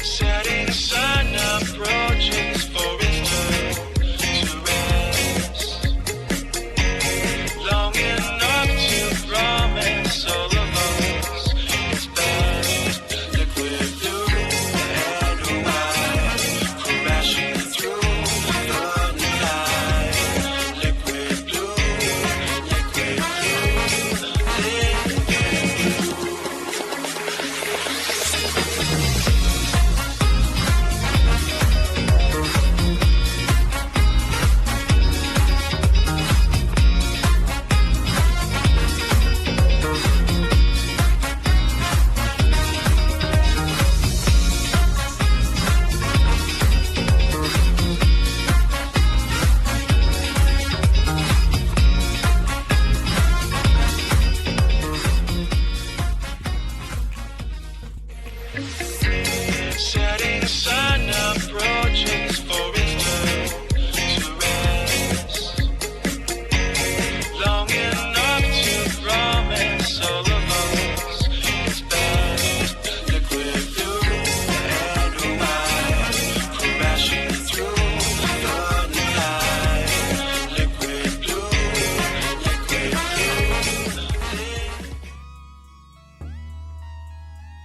Setting sun approaches for its turn to rest. Long enough to promise all of us its best. Liquid blue and white, crashing through the night. Liquid blue, liquid blue, liquid blue. Setting sun approaches for its turn to rest. Long enough to promise all of us its best. Liquid blue and white, crashing through the night. Liquid blue, liquid blue.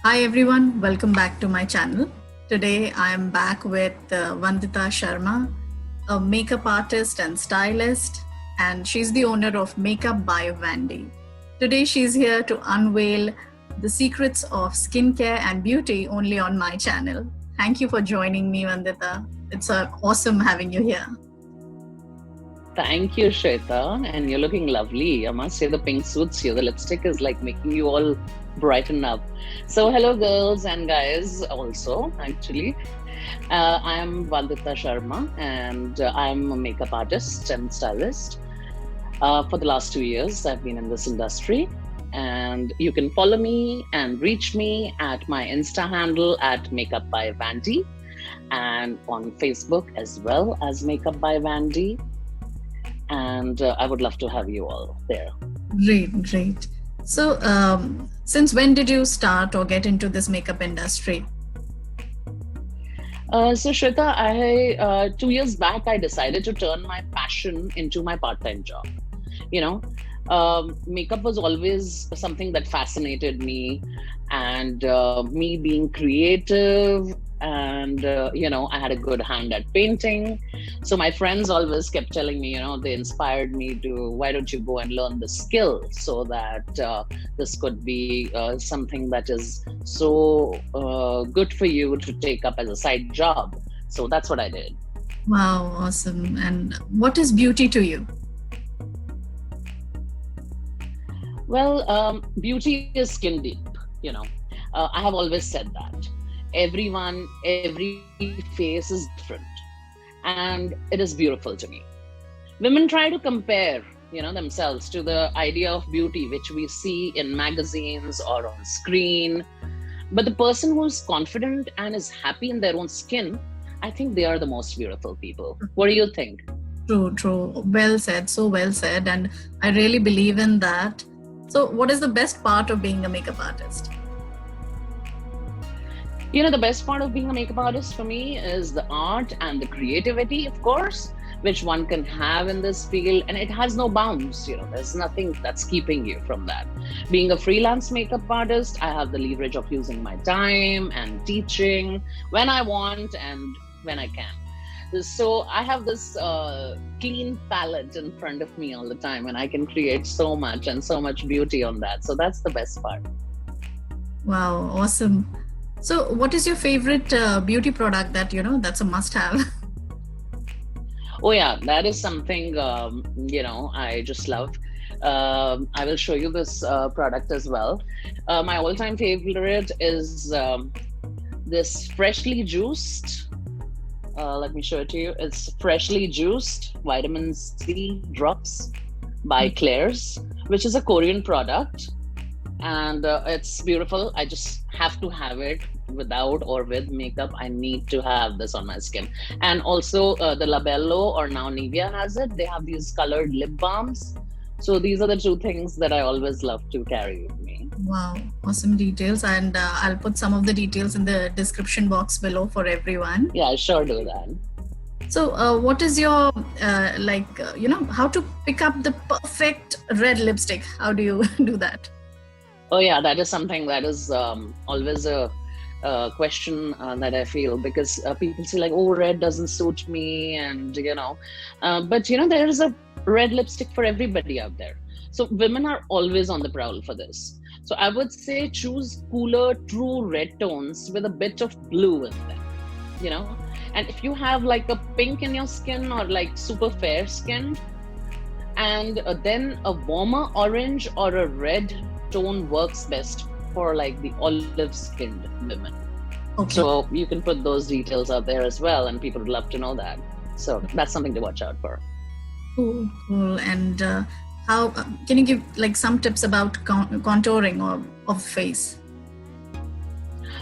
Hi everyone, welcome back to my channel. Today I am back with Vandita Sharma, a makeup artist and stylist, and she's the owner of Makeup by Vandy. Today she's here to unveil the secrets of skincare and beauty only on my channel. Thank you for joining me, Vandita. It's awesome having you here. Thank you, Shweta, and you're looking lovely. I must say the pink suits you. The lipstick is like making you all brighten up. So hello girls and guys also, actually. I'm Vandita Sharma and I'm a makeup artist and stylist. For the last 2 years, I've been in this industry, and you can follow me and reach me at my Insta handle at Makeup by Vandy, and on Facebook as well as Makeup by Vandy. And I would love to have you all there. Great. So, since when did you start or get into this makeup industry? So Shweta, 2 years back, I decided to turn my passion into my part-time job. You know, makeup was always something that fascinated me, and me being creative, and you know, I had a good hand at painting. So my friends always kept telling me, you know, they inspired me to, why don't you go and learn the skill so that this could be something that is so good for you to take up as a side job. So that's what I did. Wow, awesome. And what is beauty to you? Well, beauty is skin deep, you know. I have always said that. Every face is different, and it is beautiful to me. Women try to compare, you know, themselves to the idea of beauty which we see in magazines or on screen. But the person who's confident and is happy in their own skin, I think they are the most beautiful people. What do you think? True. Well said. So well said. And I really believe in that. So what is the best part of being a makeup artist? You know, the best part of being a makeup artist for me is the art and the creativity, of course, which one can have in this field. And it has no bounds, you know, there's nothing that's keeping you from that. Being a freelance makeup artist, I have the leverage of using my time and teaching when I want and when I can. So I have this clean palette in front of me all the time, and I can create so much and so much beauty on that. So that's the best part. Wow, awesome. So what is your favorite beauty product that, you know, that's a must have? Oh yeah, that is something, you know, I just love. I will show you this product as well. My all-time favorite is this freshly juiced, let me show it to you. It's freshly juiced vitamin C drops by Klairs, which is a Korean product. And it's beautiful. I just have to have it without or with makeup. I need to have this on my skin. And also the Labello or now Nivea has it. They have these colored lip balms. So these are the two things that I always love to carry with me. Wow, awesome details. And I'll put some of the details in the description box below for everyone. Yeah, I sure do that. So what is your, how to pick up the perfect red lipstick? How do you do that? Oh yeah, that is something that is always a question that I feel, because people say like, oh, red doesn't suit me, and but there is a red lipstick for everybody out there. So women are always on the prowl for this. So I would say choose cooler, true red tones with a bit of blue in them, and if you have like a pink in your skin or like super fair skinned, and then a warmer orange or a red tone works best for like the olive skinned women. Okay. So you can put those details out there as well, and people would love to know that. So that's something to watch out for. Cool. And how can you give like some tips about contouring of face?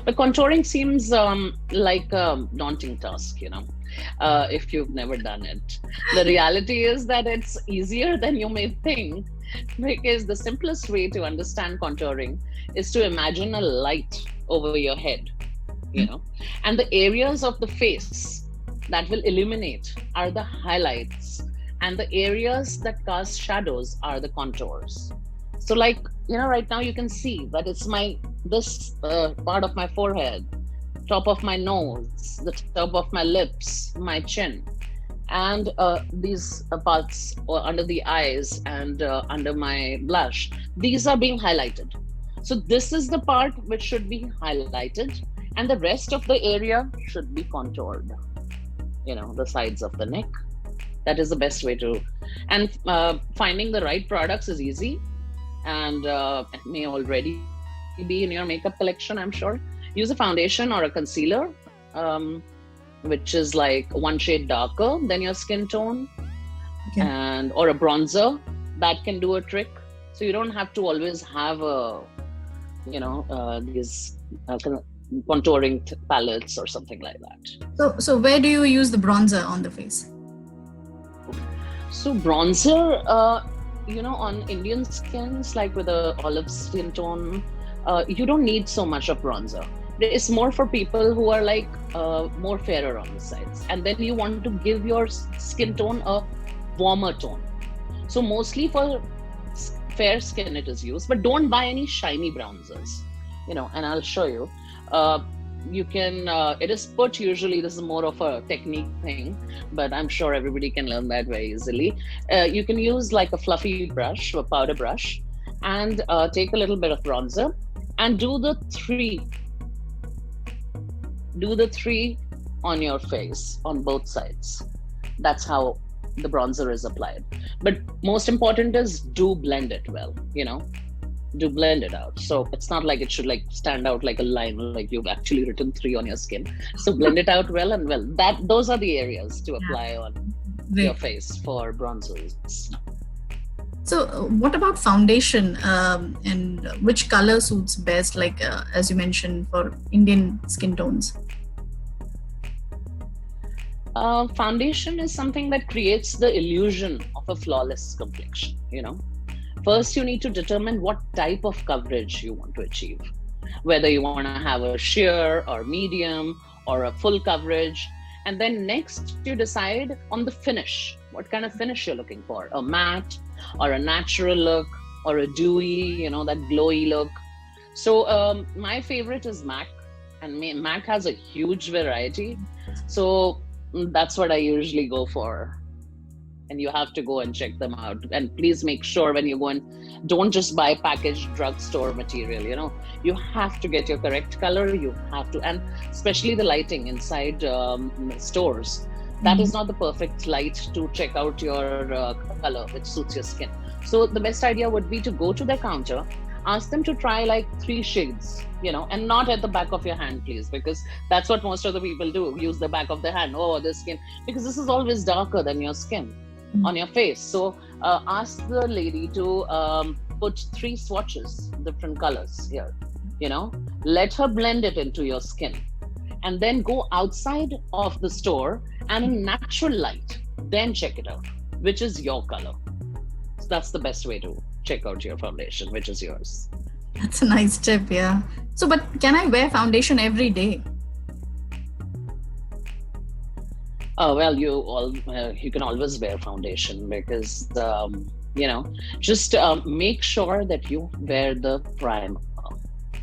But contouring seems like a daunting task, if you've never done it. The reality is that it's easier than you may think, because the simplest way to understand contouring is to imagine a light over your head, and the areas of the face that will illuminate are the highlights, and the areas that cast shadows are the contours. So like, right now you can see that it's this part of my forehead, top of my nose, the top of my lips, my chin, and these parts under the eyes and under my blush. These are being highlighted. So this is the part which should be highlighted, and the rest of the area should be contoured. The sides of the neck. That is the best way to. And finding the right products is easy, and it may already be in your makeup collection, I'm sure. Use a foundation or a concealer, which is like one shade darker than your skin tone, okay. Or a bronzer that can do a trick. So you don't have to always have these contouring palettes or something like that. So where do you use the bronzer on the face? So bronzer, on Indian skins, like with a olive skin tone, you don't need so much of bronzer. It's more for people who are like more fairer on the sides, and then you want to give your skin tone a warmer tone. So mostly for fair skin it is used, but don't buy any shiny bronzers, and I'll show you. You can, it is put usually, this is more of a technique thing, but I'm sure everybody can learn that very easily. You can use like a fluffy brush, a powder brush, and take a little bit of bronzer and do the three on your face on both sides. That's how the bronzer is applied. But most important is do blend it well, do blend it out. So it's not like it should like stand out like a line, like you've actually written 3 on your skin. So blend it out well, and those are the areas to apply on your face for bronzers. So what about foundation, and which color suits best, like as you mentioned, for Indian skin tones? Foundation is something that creates the illusion of a flawless complexion, First, you need to determine what type of coverage you want to achieve, whether you want to have a sheer or medium or a full coverage. And then next, you decide on the finish, what kind of finish you're looking for, a matte or a natural look or a dewy, that glowy look. So my favorite is MAC, and MAC has a huge variety. So that's what I usually go for. And you have to go and check them out. And please make sure when you go in, don't just buy packaged drugstore material, You have to get your correct color. You have to, and especially the lighting inside stores. That is not the perfect light to check out your color, which suits your skin. So the best idea would be to go to their counter, ask them to try like 3 shades, and not at the back of your hand, please, because that's what most of the people do, use the back of the hand. Oh, this skin, because this is always darker than your skin on your face. So ask the lady to put 3 swatches, different colors here, let her blend it into your skin, and then go outside of the store and in natural light, then check it out, which is your color. that's the best way to check out your foundation, which is yours. That's a nice tip, yeah. So, but can I wear foundation every day? Well, you can always wear foundation because just make sure that you wear the primer,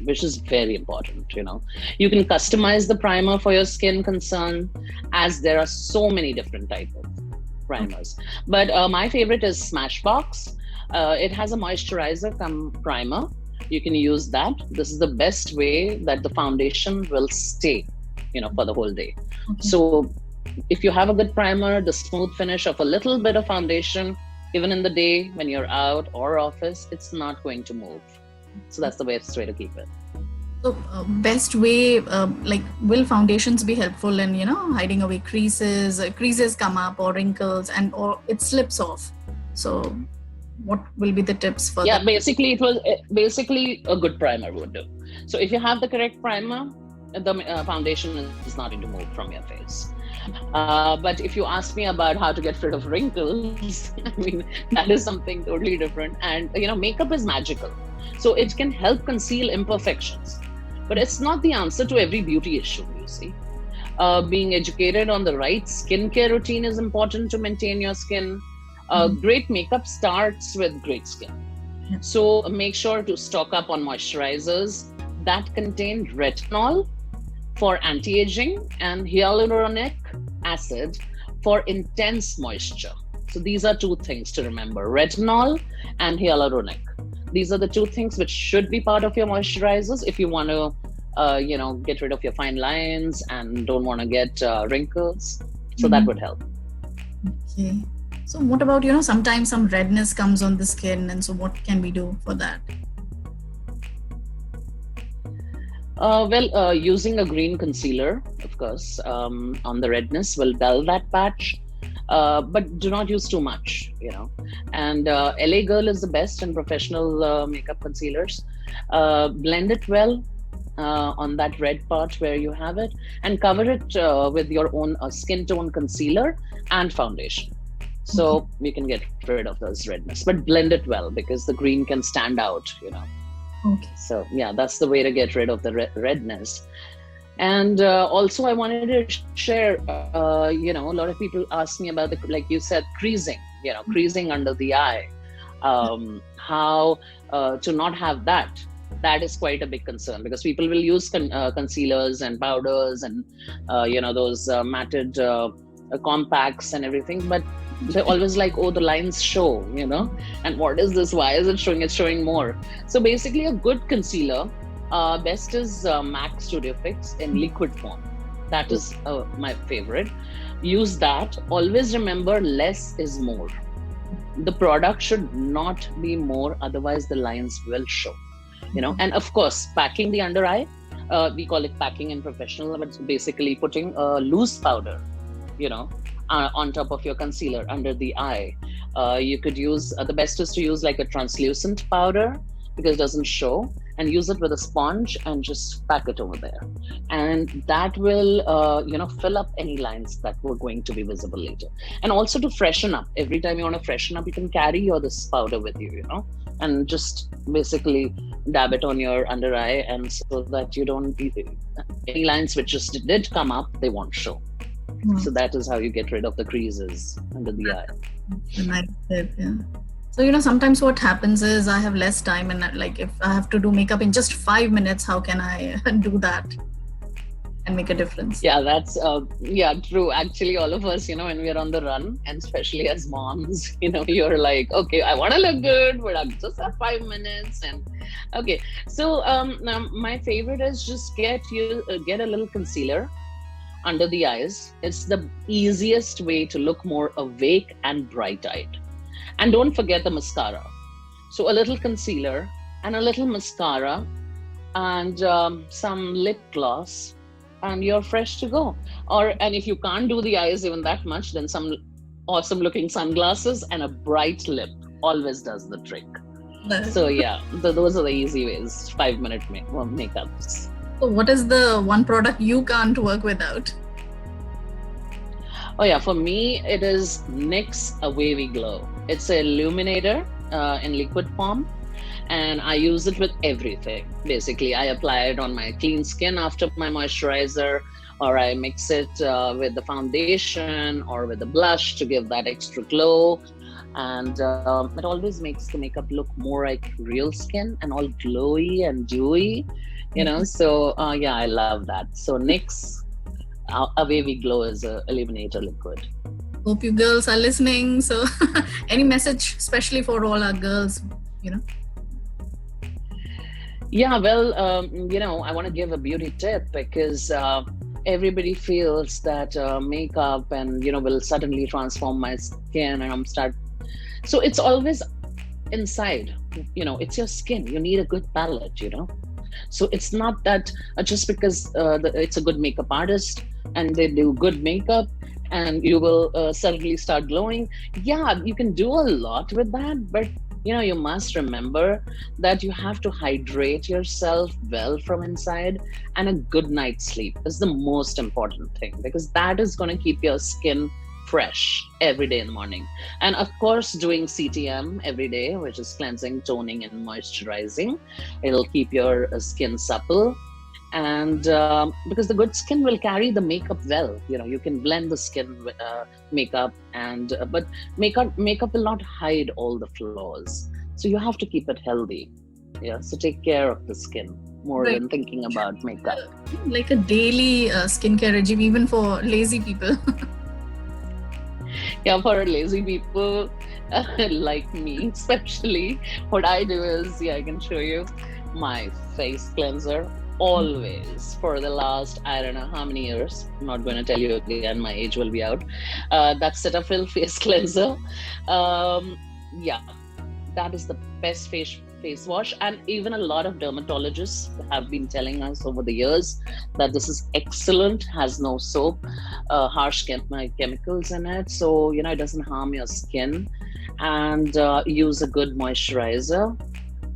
which is very important. You can customize the primer for your skin concern, as there are so many different types of primers. But my favorite is Smashbox. It has a moisturizer come primer. You can use that. This is the best way that the foundation will stay, for the whole day. Okay. So if you have a good primer, the smooth finish of a little bit of foundation, even in the day when you're out or office, it's not going to move. So that's the best way to keep it. So best way, will foundations be helpful in, hiding away creases? Creases come up or wrinkles or it slips off. So what will be the tips for that? Basically a good primer would do. So if you have the correct primer, the foundation is not going to move from your face. But if you ask me about how to get rid of wrinkles, that is something totally different. And makeup is magical, so it can help conceal imperfections, but it's not the answer to every beauty issue. You see, being educated on the right skincare routine is important to maintain your skin. Great makeup starts with great skin. So make sure to stock up on moisturizers that contain retinol for anti-aging and hyaluronic acid for intense moisture. So these are two things to remember: retinol and hyaluronic. These are the two things which should be part of your moisturizers if you want to get rid of your fine lines and don't want to get wrinkles. So that would help. Okay. So what about, sometimes some redness comes on the skin, and so what can we do for that? Using a green concealer, of course, on the redness will dull that patch, but do not use too much, And LA Girl is the best in professional makeup concealers. Blend it well on that red part where you have it, and cover it with your own skin tone concealer and foundation. So you can get rid of those redness, but blend it well because the green can stand out, Okay. So yeah, that's the way to get rid of the redness. And also I wanted to share, a lot of people ask me about like you said, creasing, creasing under the eye. How to not have that. That is quite a big concern because people will use concealers and powders and, those matted compacts and everything, but they're always like, oh, the lines show, and what is this? Why is it showing? It's showing more. So basically a good concealer, best is MAC Studio Fix in liquid form. That is my favorite. Use that. Always remember, less is more. The product should not be more, otherwise the lines will show, and of course, packing the under eye, we call it packing in professional, but it's basically putting a loose powder, on top of your concealer under the eye. You could use, the best is to use like a translucent powder because it doesn't show, and use it with a sponge and just pack it over there. And that will, fill up any lines that were going to be visible later. And also to freshen up, every time you want to freshen up, you can carry this powder with you, and just basically dab it on your under eye, and so that you don't, any lines which just did come up, they won't show. So that is how you get rid of the creases under the eye. A nice tip, yeah. So, sometimes what happens is I have less time, and like if I have to do makeup in just 5 minutes, how can I do that and make a difference? Yeah, that's, true. Actually, all of us, when we're on the run, and especially as moms, you're like, okay, I want to look good, but I just have 5 minutes. And okay. So now my favorite is just get a little concealer under the eyes. It's the easiest way to look more awake and bright-eyed. And don't forget the mascara. So a little concealer and a little mascara and some lip gloss, and you're fresh to go. And if you can't do the eyes even that much, then some awesome looking sunglasses and a bright lip always does the trick. So yeah, those are the easy ways, 5-minute makeups. So what is the one product you can't work without? Oh yeah, for me, it is NYX A Wavy Glow. It's an illuminator in liquid form, and I use it with everything. Basically, I apply it on my clean skin after my moisturizer, or I mix it with the foundation or with the blush to give that extra glow. And it always makes the makeup look more like real skin and all glowy and dewy, So yeah, I love that. So NYX Away We Glow is a illuminator liquid. Hope you girls are listening. So any message, especially for all our girls, Yeah, well, I want to give a beauty tip because everybody feels that makeup and, will suddenly transform my skin and So it's always inside, it's your skin. You need a good palette, So it's not that just because it's a good makeup artist and they do good makeup and you will suddenly start glowing. Yeah, you can do a lot with that, but you must remember that you have to hydrate yourself well from inside, and a good night's sleep is the most important thing, because that is going to keep your skin fresh every day in the morning. And of course, doing CTM every day, which is cleansing, toning, and moisturizing, it'll keep your skin supple. And because the good skin will carry the makeup well, you can blend the skin with makeup, and but makeup will not hide all the flaws. So you have to keep it healthy. Yeah, so take care of the skin more than thinking about makeup. Like a daily skincare regime, even for lazy people. Yeah, for lazy people like me, especially, what I do is, I can show you my face cleanser. Always, for the last, I don't know how many years, I'm not going to tell you again, my age will be out. That's Cetaphil face cleanser. Yeah, that is the best face wash. And even a lot of dermatologists have been telling us over the years that this is excellent, has no soap, harsh chemicals in it. So, it doesn't harm your skin. And use a good moisturizer.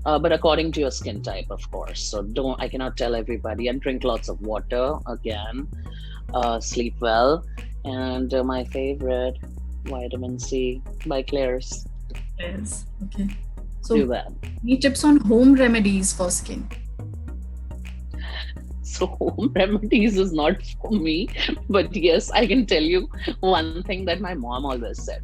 But according to your skin type, of course. So I cannot tell everybody. And drink lots of water again. Sleep well. And my favorite, vitamin C by Klairs. Yes. Okay. So do that. Any tips on home remedies for skin? So home remedies is not for me, but yes, I can tell you one thing that my mom always said.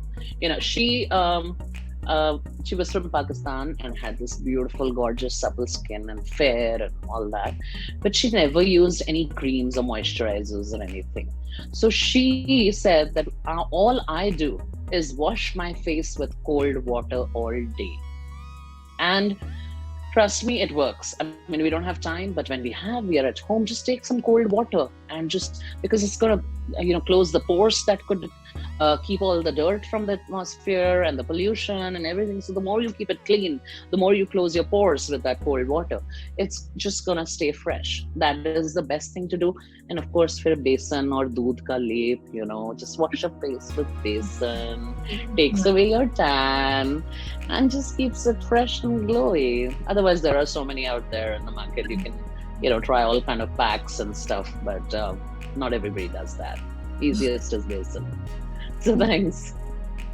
She was from Pakistan and had this beautiful, gorgeous, supple skin and fair and all that. But she never used any creams or moisturizers or anything. So she said that all I do is wash my face with cold water all day. And trust me, it works. I mean, we don't have time, but when we are at home, just take some cold water and just, because it's going to, close the pores that could keep all the dirt from the atmosphere and the pollution and everything. So the more you keep it clean, the more you close your pores with that cold water, it's just gonna stay fresh. That is the best thing to do. And of course, for besan or doodh ka lep, just wash your face with besan, takes away your tan and just keeps it fresh and glowy. Otherwise, there are so many out there in the market. You can, try all kind of packs and stuff, but not everybody does that. Easiest is besan. So thanks.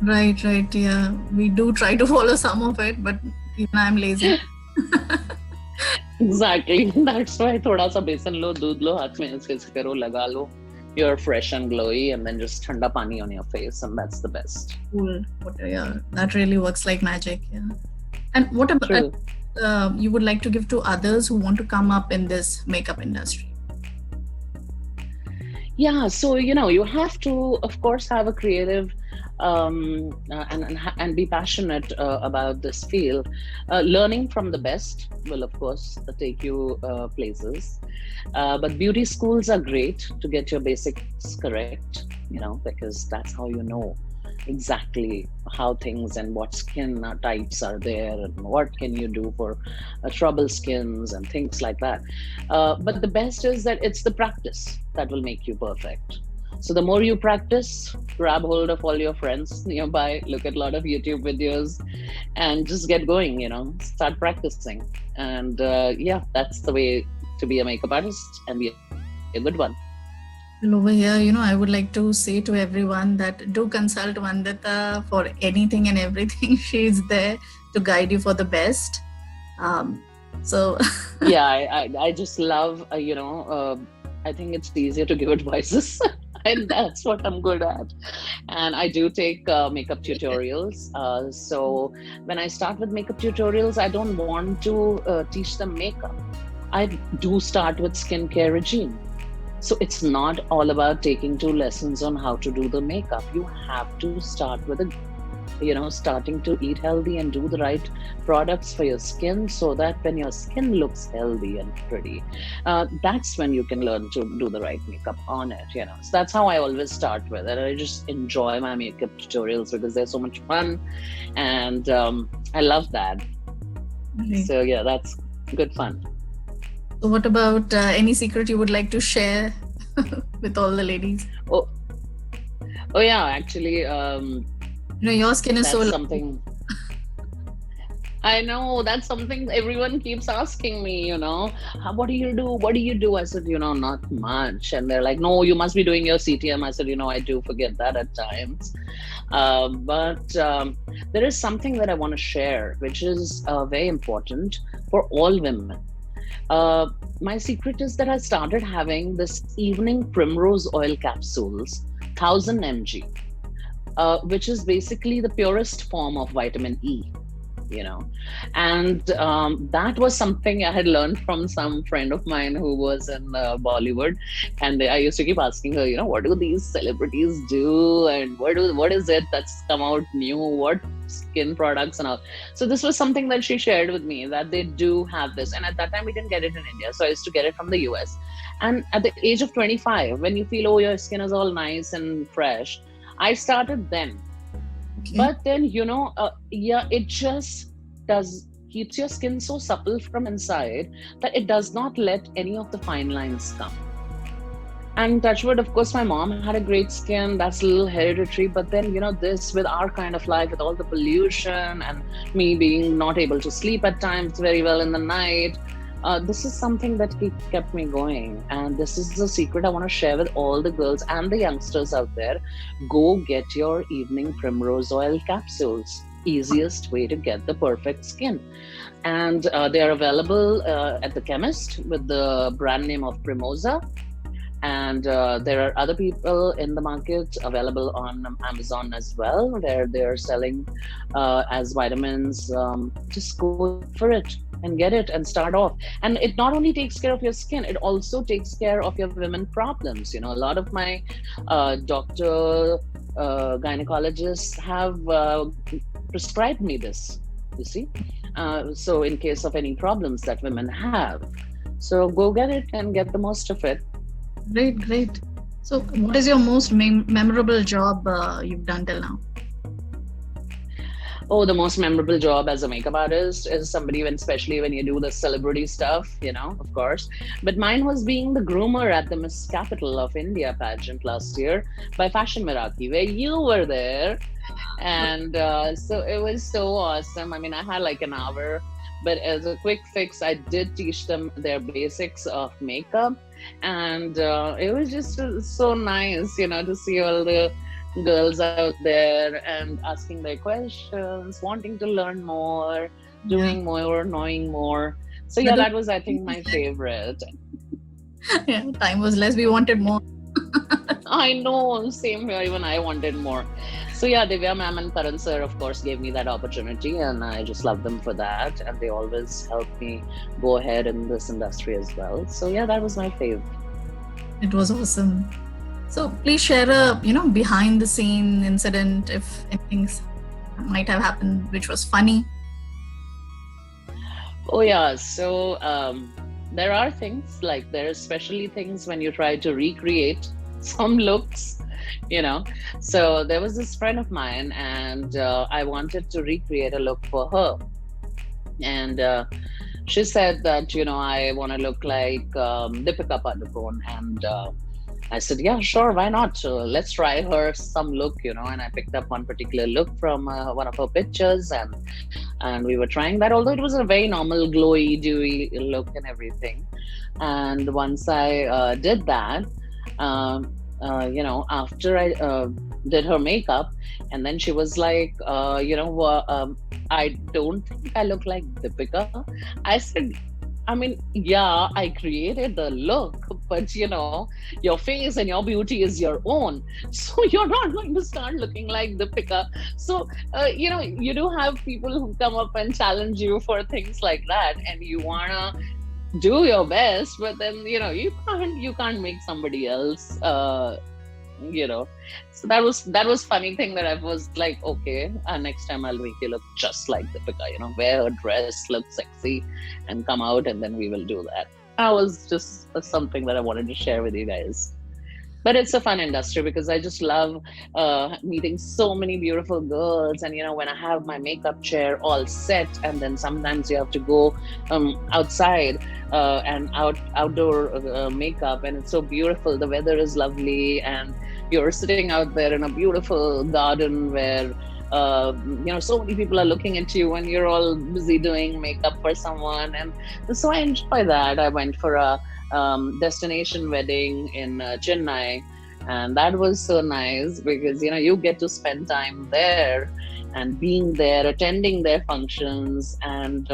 Right. Yeah, we do try to follow some of it, but even I'm lazy. Exactly. That's why thoda sa besan lo, doodh lo, haath mein aise karo, laga lo. You're fresh and glowy, and then just thanda pani on your face, and that's the best. Cool. Yeah, that really works like magic. Yeah. And what about you would like to give to others who want to come up in this makeup industry? Yeah, so you have to, of course, have a creative and be passionate about this field. Learning from the best will, of course, take you places. But beauty schools are great to get your basics correct, because that's how you know exactly how things and what skin types are there and what can you do for trouble skins and things like that. But the best is that it's the practice that will make you perfect. So the more you practice, grab hold of all your friends nearby, look at a lot of YouTube videos and just get going, start practicing. And that's the way to be a makeup artist and be a good one. Over here, I would like to say to everyone that do consult Vandita for anything and everything. She is there to guide you for the best. So Yeah, I just love, I think it's easier to give advices. And that's what I'm good at. And I do take makeup tutorials. So when I start with makeup tutorials, I don't want to teach them makeup. I do start with skincare regime. So it's not all about taking 2 lessons on how to do the makeup. You have to start with starting to eat healthy and do the right products for your skin, so that when your skin looks healthy and pretty, that's when you can learn to do the right makeup on it. So that's how I always start with it. I just enjoy my makeup tutorials because they're so much fun, and I love that. So yeah, that's good fun. So what about any secret you would like to share with all the ladies? Oh yeah, actually, your skin is that's so something. I know, that's something everyone keeps asking me, what do you do? What do you do? I said, not much. And they're like, no, you must be doing your CTM. I said, I do forget that at times. But there is something that I want to share, which is very important for all women. My secret is that I started having this evening Primrose Oil Capsules, 1000 mg. Which is basically the purest form of vitamin E, and that was something I had learned from some friend of mine who was in Bollywood, and I used to keep asking her, what do these celebrities do, and what is it that's come out new, what skin products and all. So this was something that she shared with me, that they do have this, and at that time we didn't get it in India, so I used to get it from the US. And at the age of 25, when you feel, your skin is all nice and fresh, I started then. Okay. But then, it just keeps your skin so supple from inside that it does not let any of the fine lines come. And touch wood, of course, my mom had a great skin. That's a little hereditary. But then, this with our kind of life, with all the pollution and me being not able to sleep at times very well in the night, this is something that kept me going, and this is the secret I want to share with all the girls and the youngsters out there. Go get your evening Primrose Oil Capsules. Easiest way to get the perfect skin. And they are available at the chemist with the brand name of Primosa. And there are other people in the market available on Amazon as well, where they're selling as vitamins. Just go for it and get it and start off. And it not only takes care of your skin, it also takes care of your women problems. A lot of my gynecologists have prescribed me this, you see. So in case of any problems that women have. So go get it and get the most of it. Great. So what is your most memorable job you've done till now? Oh, the most memorable job as a makeup artist is somebody especially when you do the celebrity stuff, of course. But mine was being the groomer at the Miss Capital of India pageant last year by Fashion Meraki, where you were there. And so it was so awesome. I mean, I had like an hour, but as a quick fix, I did teach them their basics of makeup. And it was just so nice, to see all the girls out there and asking their questions, wanting to learn more, doing more, knowing more. So yeah, that was, I think, my favorite. Yeah, time was less. We wanted more. I know, same here. Even I wanted more. So yeah, Divya ma'am and Karan sir, of course, gave me that opportunity, and I just love them for that. And they always help me go ahead in this industry as well. So yeah, that was my favorite. It was awesome. So please share a behind the scene incident, if anything might have happened which was funny. Oh yeah, so there are things like, there are especially things when you try to recreate some looks, So there was this friend of mine, and I wanted to recreate a look for her. And she said that, I want to look like Deepika Padukone, and I said, yeah, sure, why not? Let's try her some look, and I picked up one particular look from one of her pictures, and we were trying that, although it was a very normal, glowy, dewy look and everything. And once I did that, after I did her makeup, and then she was like, I don't think I look like Deepika. I said, I mean, yeah, I created the look, but your face and your beauty is your own. So you're not going to start looking like Deepika. So, you do have people who come up and challenge you for things like that, and you wanna do your best, but then you can't make somebody else. You know so that was funny thing, that I was like, okay, next time I'll make you look just like Deepika, wear her dress, look sexy, and come out, and then we will do that. That was just something that I wanted to share with you guys. But it's a fun industry because I just love meeting so many beautiful girls. And when I have my makeup chair all set, and then sometimes you have to go outside and outdoor makeup, and it's so beautiful, the weather is lovely, and you're sitting out there in a beautiful garden where so many people are looking at you when you're all busy doing makeup for someone. And so I enjoy that. I went for a destination wedding in Chennai, and that was so nice because you get to spend time there and being there, attending their functions, and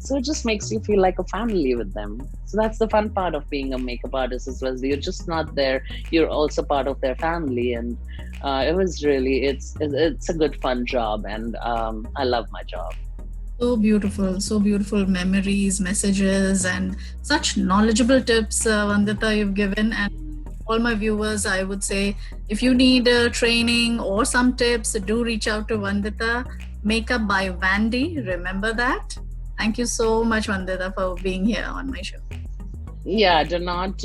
so it just makes you feel like a family with them. So that's the fun part of being a makeup artist as well. You're just not there; you're also part of their family, and it was really it's a good fun job, and I love my job. So beautiful memories, messages, and such knowledgeable tips, Vandita, you've given. And all my viewers, I would say, if you need training or some tips, do reach out to Vandita. Makeup by Vandy. Remember that. Thank you so much, Vandita, for being here on my show. Yeah, do not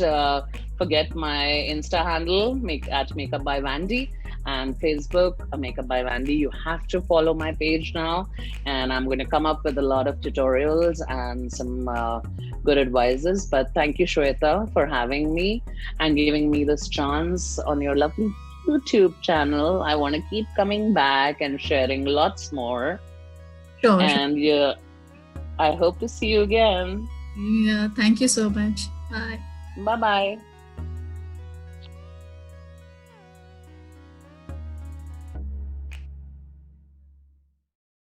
forget my Insta handle, at Makeup by Vandy, and Facebook, Makeup by Vandy. You have to follow my page now, and I'm going to come up with a lot of tutorials and some good advices. But thank you, Shweta, for having me and giving me this chance on your lovely YouTube channel. I want to keep coming back and sharing lots more. Sure. And I hope to see you again. Yeah, thank you so much. Bye. Bye bye.